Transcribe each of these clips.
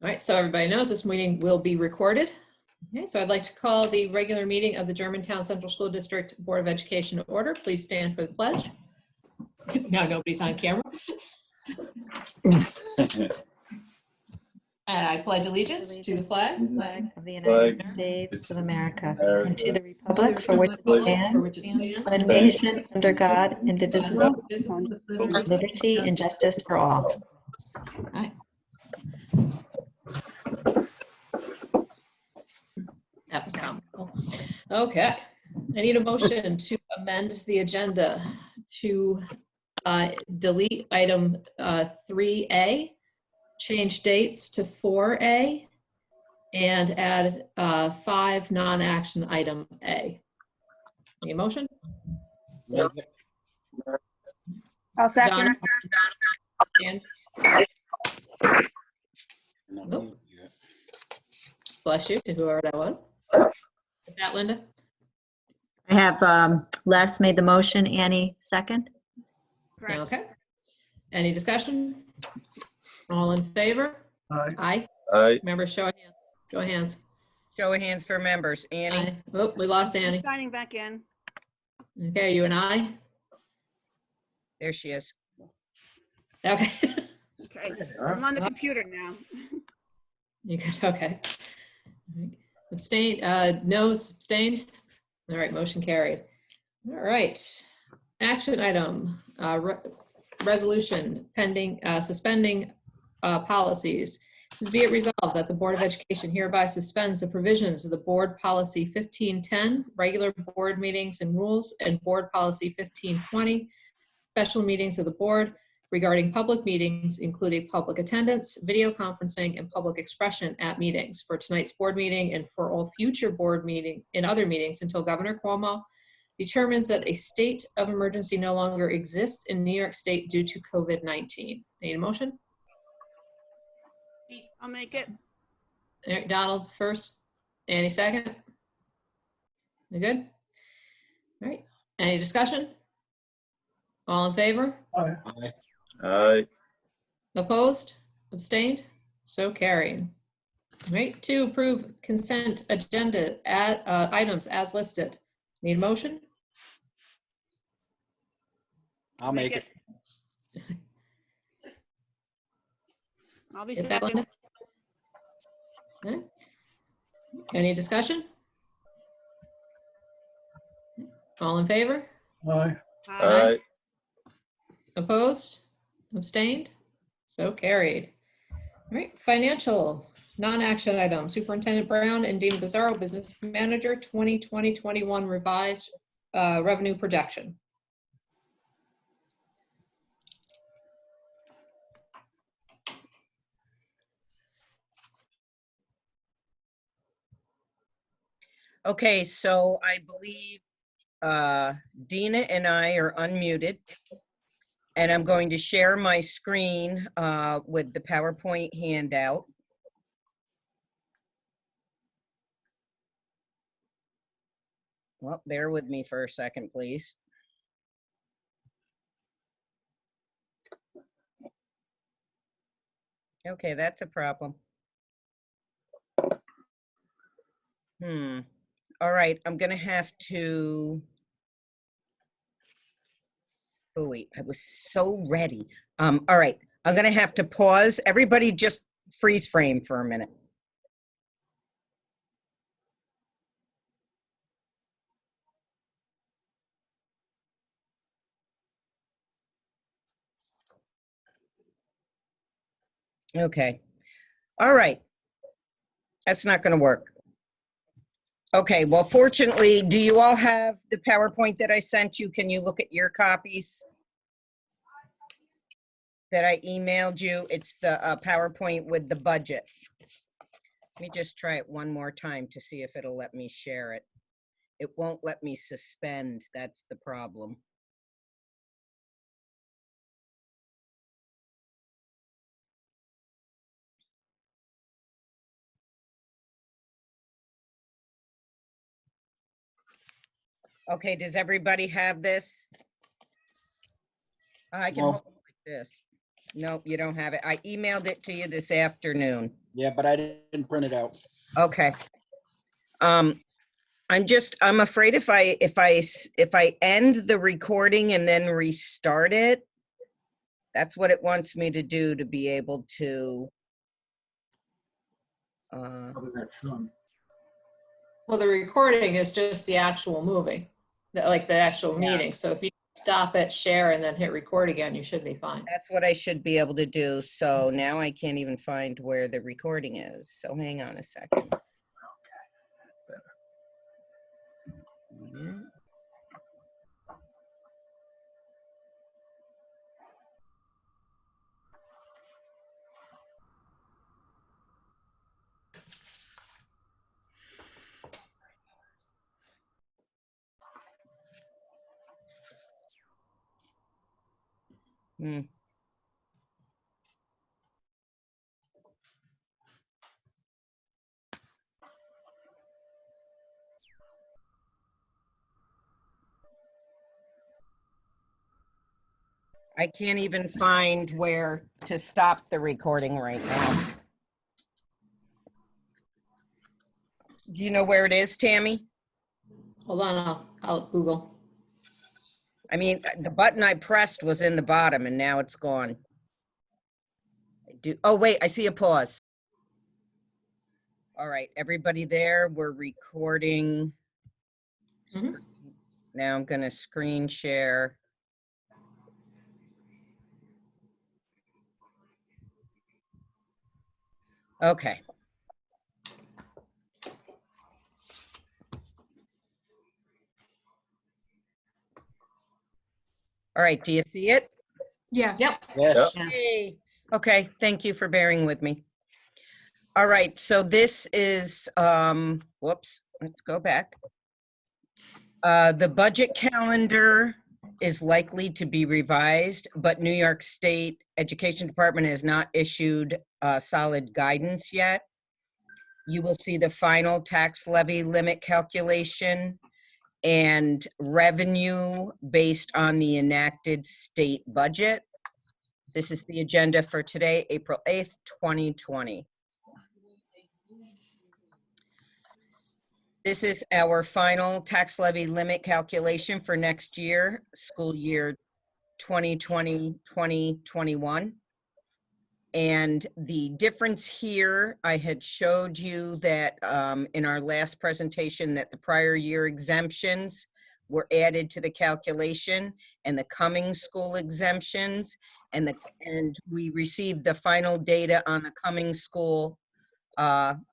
All right, so everybody knows this meeting will be recorded. Okay, so I'd like to call the regular meeting of the Germantown Central School District Board of Education to order. Please stand for the pledge. Now nobody's on camera. And I pledge allegiance to the flag of the United States of America and to the republic for which it stands, one nation under God, indivisible, with liberty and justice for all. Right. That was comical. Okay, I need a motion to amend the agenda to delete item 3A, change dates to 4A, and add 5 non-action item A. Any motion? I'll second. And oh. Bless you to whoever that was. Is that Linda? I have Les made the motion, Annie second. Correct. Okay. Any discussion? All in favor? Aye. Aye. Aye. Members, show of hands. Show of hands. Show of hands for members. Annie? Aye. Oh, we lost Annie. Signing back in. Okay, you and I? There she is. Okay. Okay, I'm on the computer now. You good? Okay. All right. Abstain, noes, abstained? All right, motion carried. All right. Action item, resolution pending, suspending policies. This is be it resolved that the Board of Education hereby suspends the provisions of the Board Policy 1510, regular board meetings and rules, and Board Policy 1520, special meetings of the board regarding public meetings, including public attendance, video conferencing, and public expression at meetings for tonight's board meeting and for all future board meeting and other meetings until Governor Cuomo determines that a state of emergency no longer exists in New York State due to COVID-19. Need a motion? I'll make it. Eric Donald first, Annie second. You good? All right, any discussion? All in favor? Aye. Aye. Opposed? Abstained? So carried. All right, to approve consent agenda items as listed. Need a motion? I'll make it. I'll be Is that second. Linda? Okay. Any discussion? All in favor? Aye. Aye. Opposed? Abstained? So carried. All right, financial non-action item, Superintendent Brown and Dean Bizzaro, Business Manager, 2020-21 revised revenue projection. Okay, so I believe Dina and I are unmuted. And I'm going to share my screen with the PowerPoint handout. Well, bear with me for a second, please. Okay, that's a problem. All right, I'm gonna have to, oh wait, I was so ready. All right, I'm gonna have to pause. Everybody just freeze frame for a minute. Okay, all right. That's not gonna work. Okay, well, fortunately, do you all have the PowerPoint that I sent you? Can you look at your copies that I emailed you? It's the PowerPoint with the budget. Let me just try it one more time to see if it'll let me share it. It won't let me suspend, that's the problem. Okay, does everybody have this? I can No. hold it like this. Nope, you don't have it. I emailed it to you this afternoon. Yeah, but I didn't print it out. Okay. I'm afraid if I end the recording and then restart it, that's what it wants me to do to be able to. Well, the recording is just the actual movie, like the actual Yeah. meeting. So if you stop it, share, and then hit record again, you should be fine. That's what I should be able to do. So now I can't even find where the recording is. So hang on a second. Yeah. Hmm. I can't even find where to stop the recording right now. Do you know where it is, Tammy? Hold on, I'll Google. I mean, the button I pressed was in the bottom and now it's gone. Oh, wait, I see a pause. All right, everybody there, we're recording. Mhm. Now I'm gonna screen share. Okay. All right, do you see it? Yeah. Yep. Yes. Yep. Yes. Yay. Okay, thank you for bearing with me. All right, so this is, whoops, let's go back. The budget calendar is likely to be revised, but New York State Education Department has not issued solid guidance yet. You will see the final tax levy limit calculation and revenue based on the enacted state budget. This is the agenda for today, April 8th, 2020. This is our final tax levy limit calculation for next year, school year 2020-2021. And the difference here, I had showed you that in our last presentation that the prior year exemptions were added to the calculation and the coming school exemptions, and we received the final data on the coming school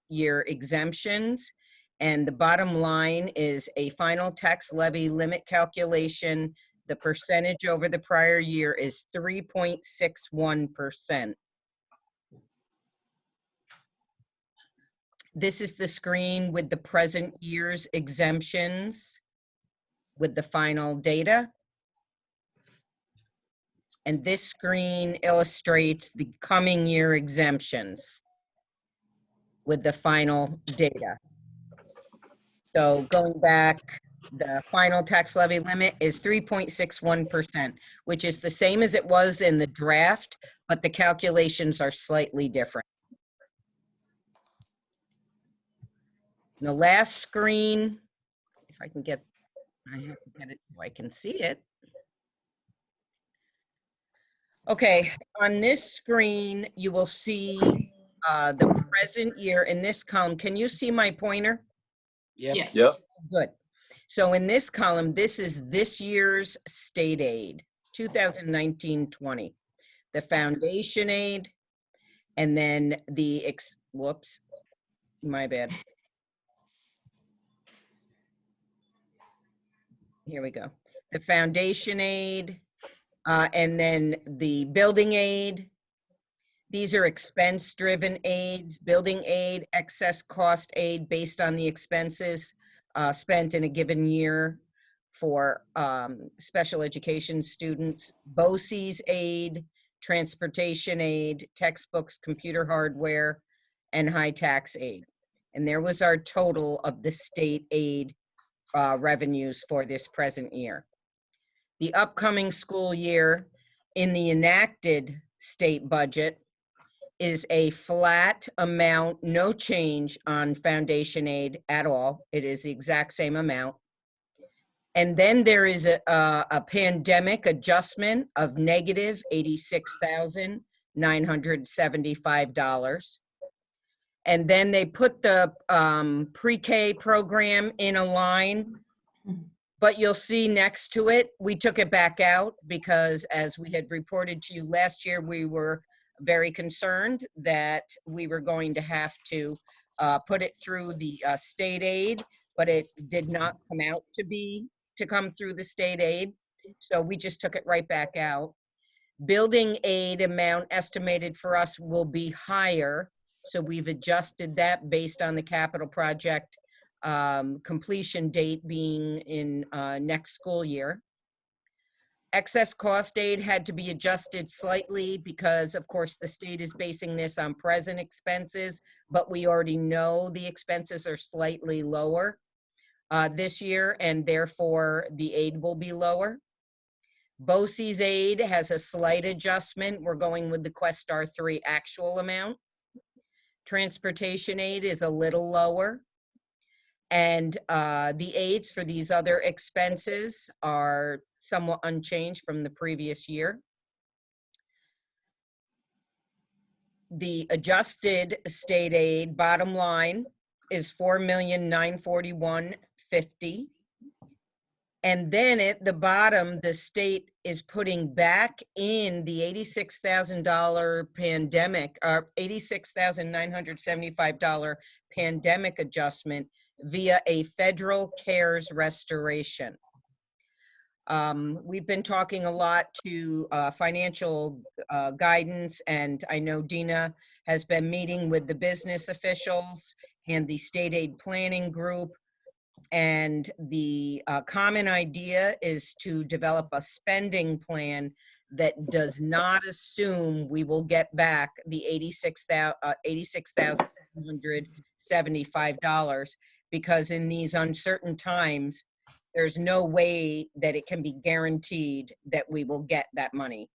year exemptions. And the bottom line is a final tax levy limit calculation. The percentage over the prior year is 3.61%. This is the screen with the present year's exemptions with the final data. And this screen illustrates the coming year exemptions with the final data. So going back, the final tax levy limit is 3.61%, which is the same as it was in the draft, but the calculations are slightly different. The last screen, if I can get, I have to get it so I can see it. Okay, on this screen, you will see the present year in this column. Can you see my pointer? Yep. Yes. Yep. Good. So in this column, this is this year's state aid, 2019-20. The foundation aid, and then the, whoops, my bad. Here we go. The foundation aid, and then the building aid. These are expense-driven aids, building aid, excess cost aid based on the expenses spent in a given year for special education students, BOCES aid, transportation aid, textbooks, computer hardware, and high tax aid. And there was our total of the state aid revenues for this present year. The upcoming school year in the enacted state budget is a flat amount, no change on foundation aid at all. It is the exact same amount. And then there is a pandemic adjustment of negative $86,975. And then they put the pre-K program in a line, but you'll see next to it, we took it back out because as we had reported to you last year, we were very concerned that we were going to have to put it through the state aid, but it did not come out to come through the state aid. So we just took it right back out. Building aid amount estimated for us will be higher. So we've adjusted that based on the capital project completion date being in next school year. Excess cost aid had to be adjusted slightly because, of course, the state is basing this on present expenses, but we already know the expenses are slightly lower this year, and therefore the aid will be lower. BOCES aid has a slight adjustment. We're going with the Questar 3 actual amount. Transportation aid is a little lower. And the aids for these other expenses are somewhat unchanged from the previous year. The adjusted state aid bottom line is $4,941,050. And then at the bottom, the state is putting back in the $86,000 pandemic, or $86,975 pandemic adjustment via a federal CARES restoration. We've been talking a lot to financial guidance, and I know Dina has been meeting with the business officials and the state aid planning group. And the common idea is to develop a spending plan that does not assume we will get back the $86,775, because in these uncertain times, there's no way that it can be guaranteed that we will get that money.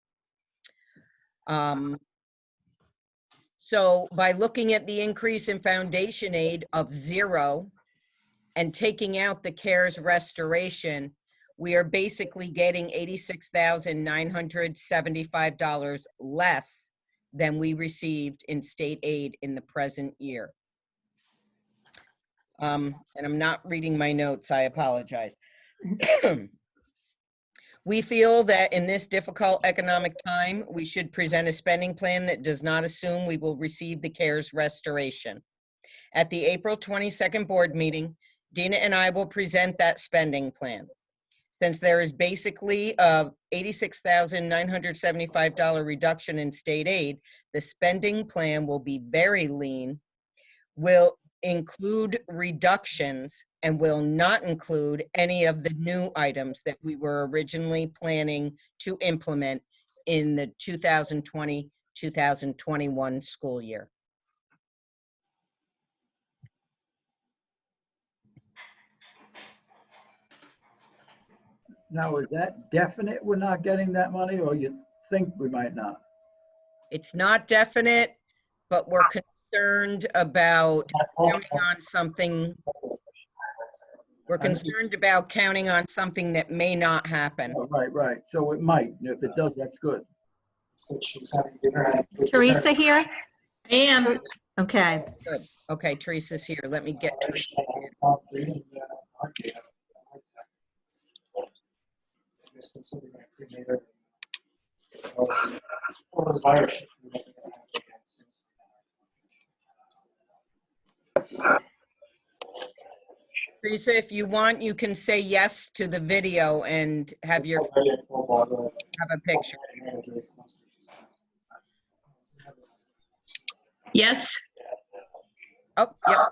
So by looking at the increase in foundation aid of 0 and taking out the CARES restoration, we are basically getting $86,975 less than we received in state aid in the present year. And I'm not reading my notes, I apologize. We feel that in this difficult economic time, we should present a spending plan that does not assume we will receive the CARES restoration. At the April 22nd board meeting, Dina and I will present that spending plan. Since there is basically a $86,975 reduction in state aid, the spending plan will be very lean, will include reductions, and will not include any of the new items that we were originally planning to implement in the 2020-2021 school year. Now, is that definite we're not getting that money, or you think we might not? It's not definite, but we're concerned about counting on something. We're concerned about counting on something that may not happen. Oh, right. So it might. If it does, that's good. Is Teresa here? I am. Okay. Good. Okay, Teresa's here. Let me get to it. Teresa, if you want, you can say yes to the video and have a picture. Yes. Oh, yep. I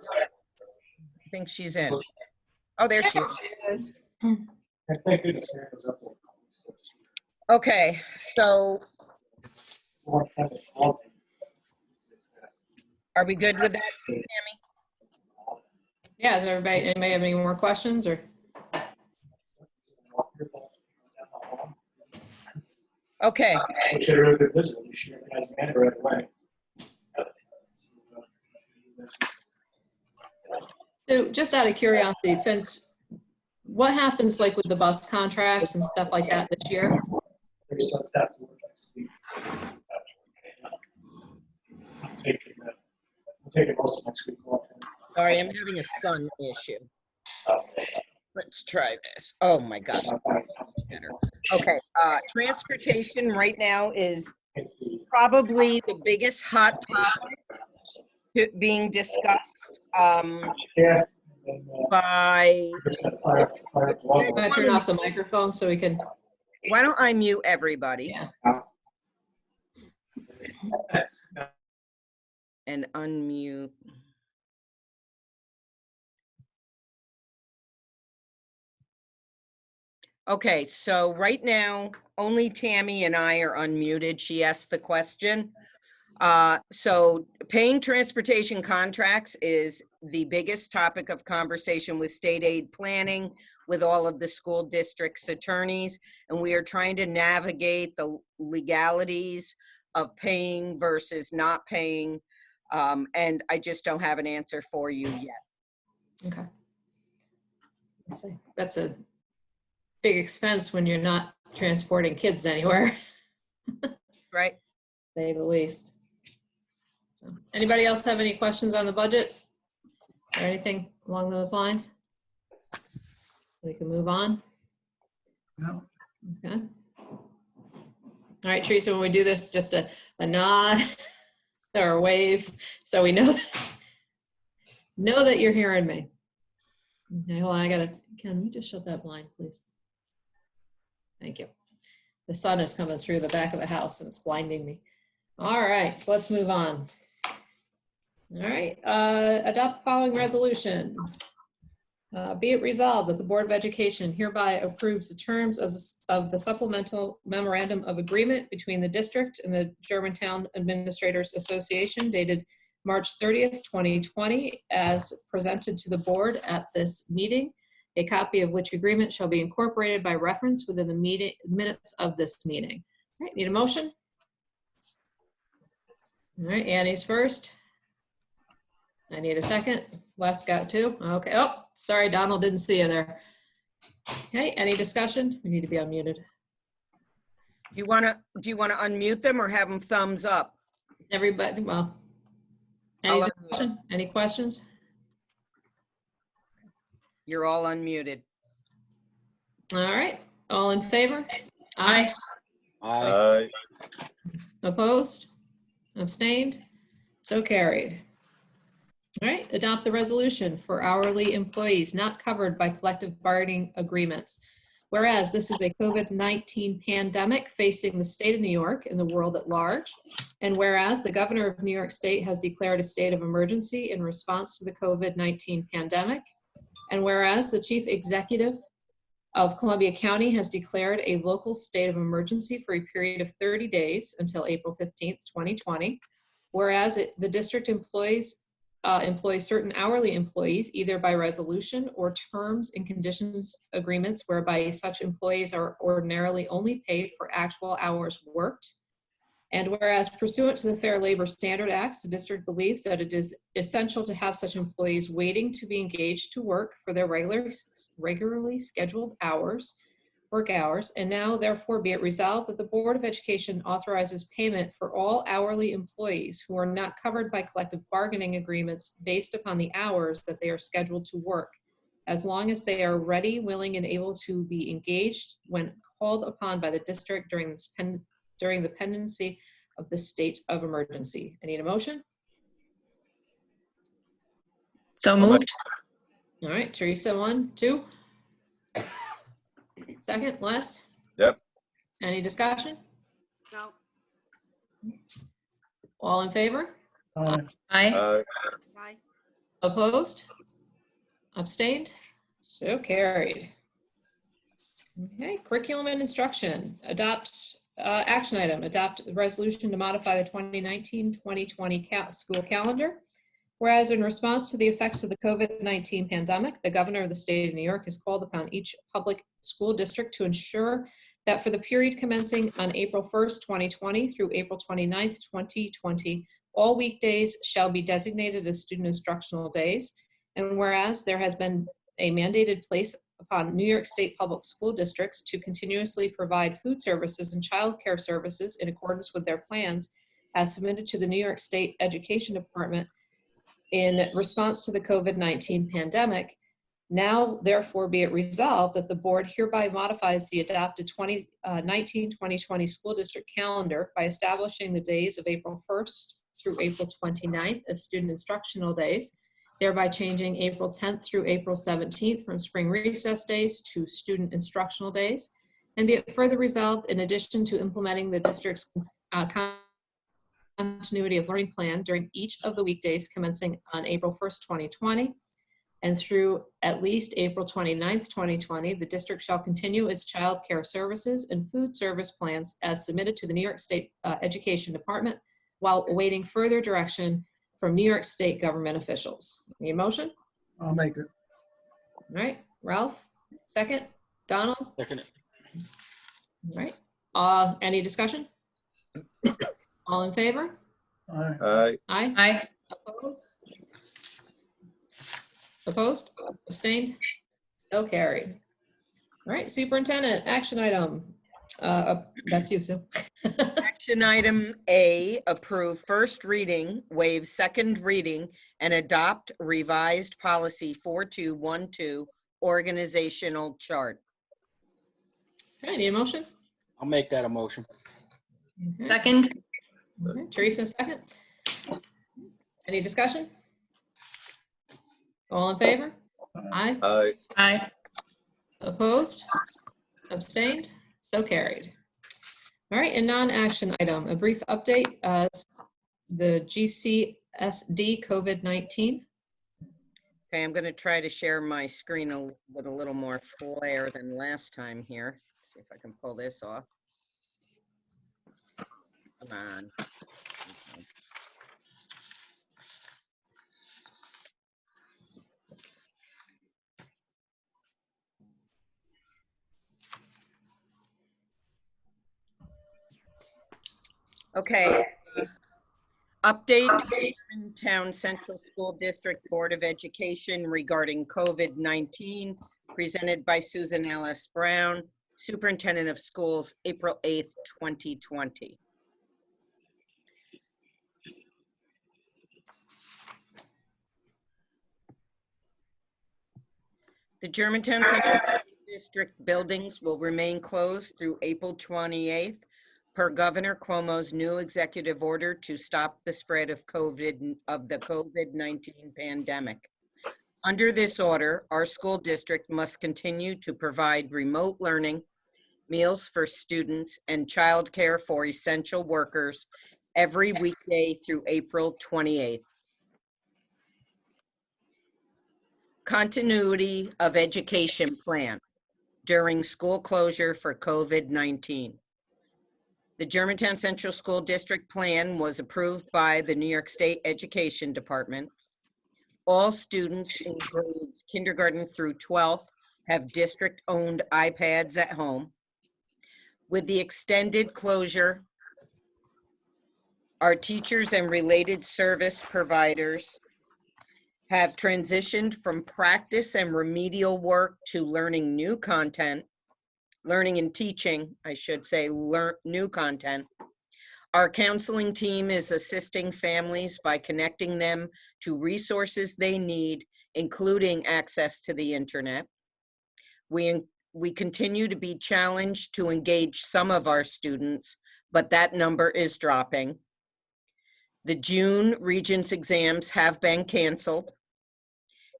think she's in. Oh, there she is. Okay, so are we good with that, Tammy? Yeah, anybody have any more questions or? Okay. So just out of curiosity, since what happens like with the bus contracts and stuff like that this year? I'm taking most of next week off. Sorry, I'm having a sun issue. Let's try this. Oh my gosh. Better. Okay, transportation right now is probably the biggest hot topic being discussed Yeah. by, I'm gonna turn off the microphone so we can, why don't I mute everybody yeah. and unmute. Okay, so right now, only Tammy and I are unmuted. She asked the question. So paying transportation contracts is the biggest topic of conversation with state aid planning, with all of the school districts' attorneys, and we are trying to navigate the legalities of paying versus not paying. And I just don't have an answer for you yet. Okay. That's a big expense when you're not transporting kids anywhere, Right? to say the least. So, anybody else have any questions on the budget or anything along those lines? We can move on. No. Okay. All right, Teresa, when we do this, just a nod or a wave so we know that you're hearing me. Okay, hold on, can we just shut that blind, please? Thank you. The sun is coming through the back of the house and it's blinding me. All right, so let's move on. All right, adopt the following resolution. Be it resolved that the Board of Education hereby approves the terms of the supplemental memorandum of agreement between the district and the Germantown Administrators Association dated March 30th, 2020, as presented to the board at this meeting, a copy of which agreement shall be incorporated by reference within the minutes of this meeting. All right, need a motion? All right, Annie's first. I need a second. Wes got two. Okay. Oh, sorry, Donald, didn't see you there. Okay, any discussion? We need to be unmuted. Do you want to unmute them or have them thumbs up? Everybody, well, any discussion? Any questions? You're all unmuted. All right, all in favor? Aye. Aye. Opposed? Abstained? So carried. All right, adopt the resolution for hourly employees not covered by collective bargaining agreements. Whereas this is a COVID-19 pandemic facing the state of New York and the world at large. And whereas the governor of New York State has declared a state of emergency in response to the COVID-19 pandemic. And whereas the chief executive of Columbia County has declared a local state of emergency for a period of 30 days until April 15th, 2020. Whereas the district employs certain hourly employees either by resolution or terms and conditions agreements whereby such employees are ordinarily only paid for actual hours worked. And whereas pursuant to the Fair Labor Standard Acts, the district believes that it is essential to have such employees waiting to be engaged to work for their regularly scheduled work hours, and now therefore be it resolved that the Board of Education authorizes payment for all hourly employees who are not covered by collective bargaining agreements based upon the hours that they are scheduled to work, as long as they are ready, willing, and able to be engaged when called upon by the district during the pendency of the state of emergency. I need a motion. So moved. All right, Teresa, 1, 2. Second, Les? Yep. Any discussion? No. All in favor? Aye. Aye. Opposed? Abstained? So carried. Okay, curriculum and instruction. Action item, adopt the resolution to modify the 2019-2020 school calendar. Whereas in response to the effects of the COVID-19 pandemic, the governor of the state of New York has called upon each public school district to ensure that for the period commencing on April 1st, 2020 through April 29th, 2020, all weekdays shall be designated as student instructional days. And whereas there has been a mandated place upon New York State public school districts to continuously provide food services and childcare services in accordance with their plans as submitted to the New York State Education Department in response to the COVID-19 pandemic, now therefore be it resolved that the board hereby modifies the adopted 2019-2020 school district calendar by establishing the days of April 1st through April 29th as student instructional days, thereby changing April 10th through April 17th from spring recess days to student instructional days. And be it further resolved, in addition to implementing the district's continuity of learning plan during each of the weekdays commencing on April 1st, 2020, and through at least April 29th, 2020, the district shall continue its child care services and food service plans as submitted to the New York State Education Department while awaiting further direction from New York State government officials. Any motion? I'll make it. All right, Ralph, second. Donald? Second. All right. Any discussion? All in favor? Aye. Aye. Aye. Aye. Opposed? Opposed? Abstained? So carried. All right, superintendent, action item. That's you, Sue. Action item A, approve first reading, waive second reading, and adopt revised policy 4212, organizational chart. Okay, need a motion? I'll make that a motion. Okay. Second. Okay, Teresa, second. Any discussion? All in favor? Aye. Aye. Aye. Opposed? Abstained? So carried. All right, and non-action item, a brief update, the GCSD COVID-19. Okay, I'm going to try to share my screen with a little more flair than last time here. See if I can pull this off. Come on. Okay. Update to Town Central School District Board of Education regarding COVID-19, presented by Susan Ellis Brown, Superintendent of Schools, April 8th, 2020. The Germantown Central School District buildings will remain closed through April 28th per Governor Cuomo's new executive order to stop the spread of the COVID-19 pandemic. Under this order, our school district must continue to provide remote learning, meals for students, and childcare for essential workers every weekday through April 28th. Continuity of education plan during school closure for COVID-19. The Germantown Central School District Plan was approved by the New York State Education Department. All students in grades kindergarten through 12th have district-owned iPads at home. With the extended closure, our teachers and related service providers have transitioned from practice and remedial work to learning new content, learning and teaching, I should say, new content. Our counseling team is assisting families by connecting them to resources they need, including access to the internet. We continue to be challenged to engage some of our students, but that number is dropping. The June Regents exams have been canceled,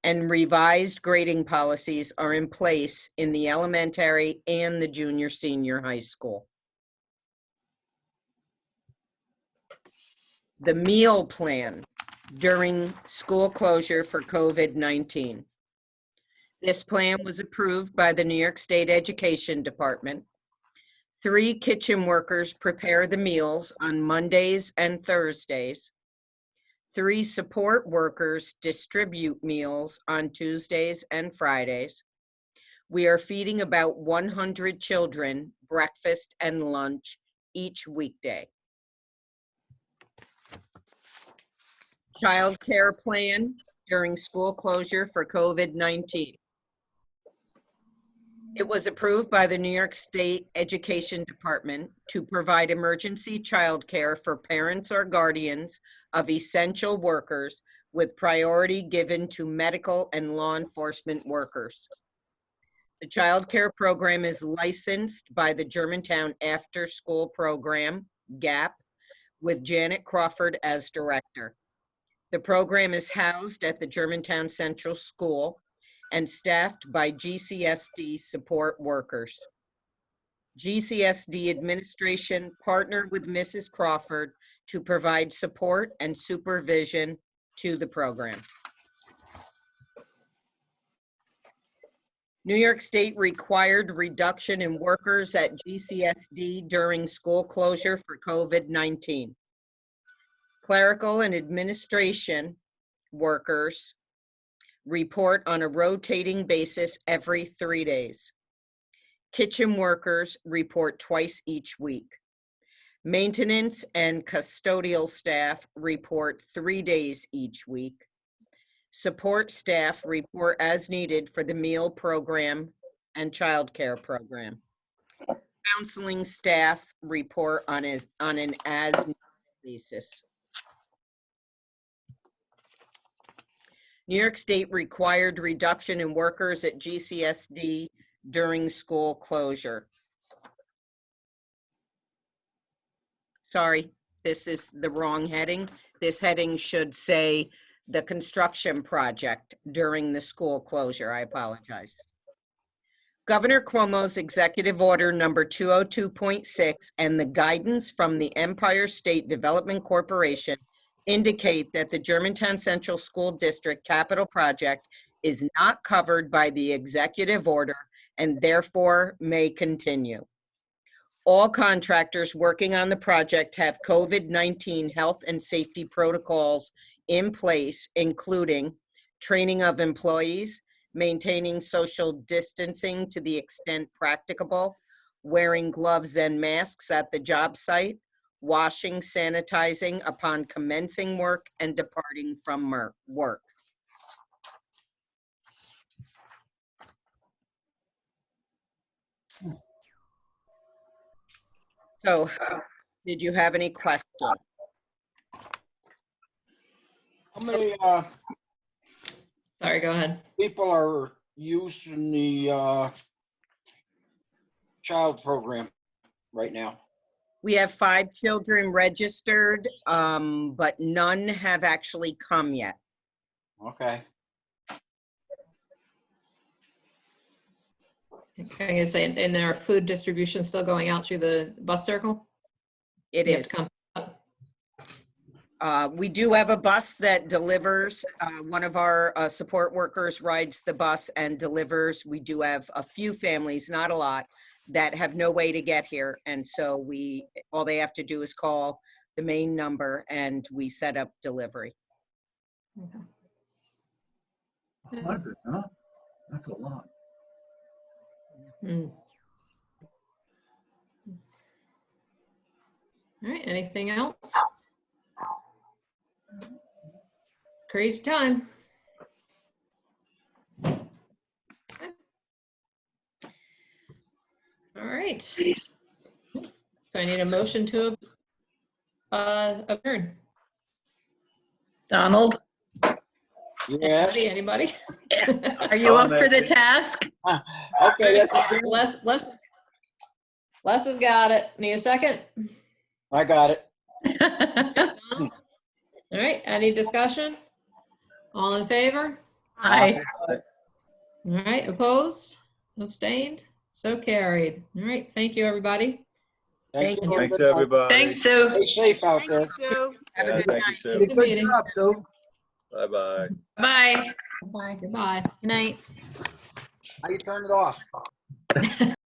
and revised grading policies are in place in the elementary and the junior-senior high school. The meal plan during school closure for COVID-19. This plan was approved by the New York State Education Department. 3 kitchen workers prepare the meals on Mondays and Thursdays. 3 support workers distribute meals on Tuesdays and Fridays. We are feeding about 100 children breakfast and lunch each weekday. Childcare Plan during school closure for COVID-19. It was approved by the New York State Education Department to provide emergency childcare for parents or guardians of essential workers with priority given to medical and law enforcement workers. The child care program is licensed by the Germantown After School Program, GAP, with Janet Crawford as director. The program is housed at the Germantown Central School and staffed by GCSD support workers. GCSD administration partnered with Mrs. Crawford to provide support and supervision to the program. New York State required reduction in workers at GCSD during school closure for COVID-19. Clerical and administration workers report on a rotating basis every 3 days. Kitchen workers report twice each week. Maintenance and custodial staff report 3 days each week. Support staff report as needed for the meal program and childcare program. Counseling staff report on an as-needed basis. New York State required reduction in workers at GCSD during school closure. Sorry, this is the wrong heading. This heading should say the construction project during the school closure. I apologize. Governor Cuomo's executive order number 202.6 and the guidance from the Empire State Development Corporation indicate that the Germantown Central School District capital project is not covered by the executive order and therefore may continue. All contractors working on the project have COVID-19 health and safety protocols in place, including training of employees, maintaining social distancing to the extent practicable, wearing gloves and masks at the job site, washing, sanitizing upon commencing work and departing from work. So, did you have any questions? How many Sorry, go ahead. people are using the child program right now? We have 5 children registered, but none have actually come yet. Okay. Okay, I say, and our food distribution still going out through the bus circle? It You have is. to come. We do have a bus that delivers. One of our support workers rides the bus and delivers. We do have a few families, not a lot, that have no way to get here. And so all they have to do is call the main number and we set up delivery. Okay. 100, huh? That's a lot. Mm. All right, anything else? Crazy time. Okay. All right. So I need a motion to adjourn. Donald, Yes. Anybody? are you up for the task? Okay, that's Les has got it. Need a second? I got it. All right, any discussion? All in favor? Aye. All right, opposed? Abstained? So carried. All right, thank you, everybody. Thank you. Thanks, everybody. Thanks, Sue. Stay safe out Thank there. you, Sue. Have a Yeah, good thank you, night. Sue. Good meeting. Good job, Sue. Bye-bye. Bye. Bye. Goodbye. Good night. How you turn it off?